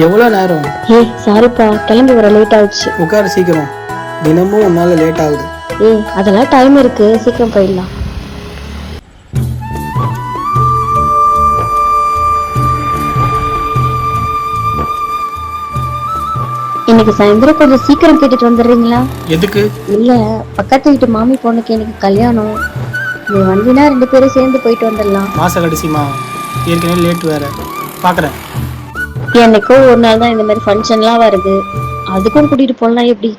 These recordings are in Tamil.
எவ்வளோ நேரம்? ஏய் சாரிப்பா, கிளம்பி வர லேட் ஆயிடுச்சு. உட்காரு சீக்கிரம். தினமும் உன்னால லேட் ஆகுது. ஏய் அதெல்லாம் டைம் இருக்கு, சீக்கிரம் போயிடலாம். இன்னைக்கு சாயந்தரம் கொஞ்சம் சீக்கிரம் கேட்டுட்டு வந்துடுறீங்களா? எதுக்கு? இல்ல, பக்கத்து வீட்டு மாமி பொண்ணுக்கு எனக்கு கல்யாணம். நீ வந்தீங்கன்னா 2 பேரும் சேர்ந்து போயிட்டு வந்துடலாம். மாச கடைசிமா, ஏற்கனவே லேட் வேற. பார்க்குறேன். என்னைக்கோ ஒரு நாள் தான் இந்த மாதிரி ஃபங்க்ஷன்லாம் வருது, அதுக்கும் கூட்டிட்டு போகலாம் எப்படி?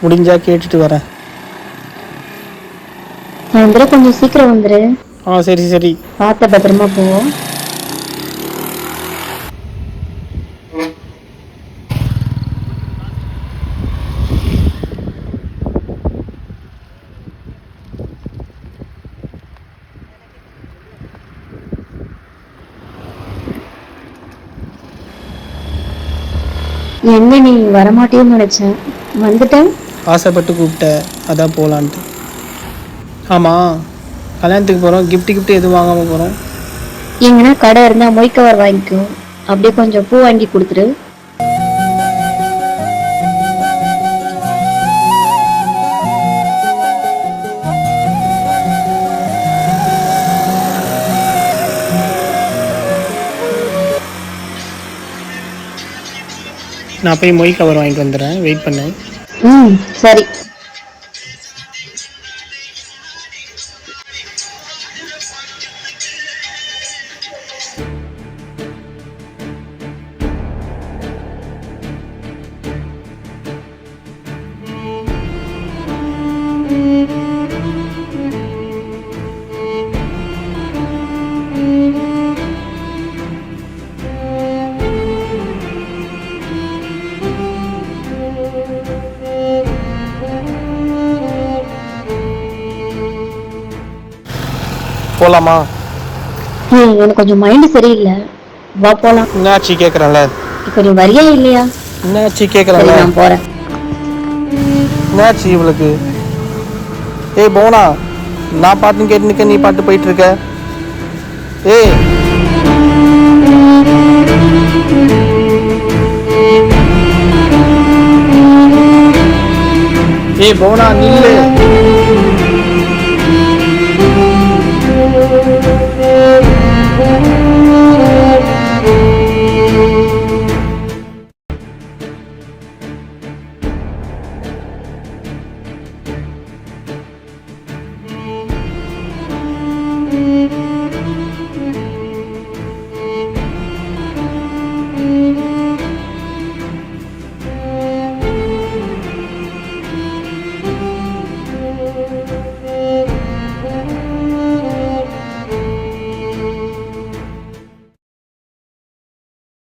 முடிஞ்சா கேட்டுட்டு வரேன். சாயந்தரம் கொஞ்சம் சீக்கிரம் வந்துரு. சரி சரி. பார்த்த பத்திரமா போவோம். என்ன நீ வரமாட்டேன்னு நினைச்சேன், வந்துட்டேன். ஆசைப்பட்டு கூப்பிட்ட, அதான் போகலான்ட்டு. ஆமாம், கல்யாணத்துக்கு போகிறோம். கிஃப்ட் எதுவும் வாங்காமல் போகிறோம்? எங்கன்னா கடை இருந்தா மொய் கவர் வாங்கிக்கோ, அப்படியே கொஞ்சம் பூ வாங்கி கொடுத்துரு. நான் போய் மொய் கவர் வாங்கிட்டு வந்துடுறேன், வெயிட் பண்ணு. சரி. போகலாமா? எனக்கு கொஞ்சம் மைண்ட் சரியில்லை, வா போலாம். என்னாச்சு கேட்குறேன்ல. இப்போ நீ வரியா இல்லையா? என்னாச்சு கேட்குறேன்ல. நான் போறேன். என்னாச்சு இவளுக்கு? ஏய் போனா, நான் பாட்டுன்னு கேட்டு நிற்க, நீ பாட்டு போயிட்டு இருக்க. ஏய் ஏய் போனா நில்லு.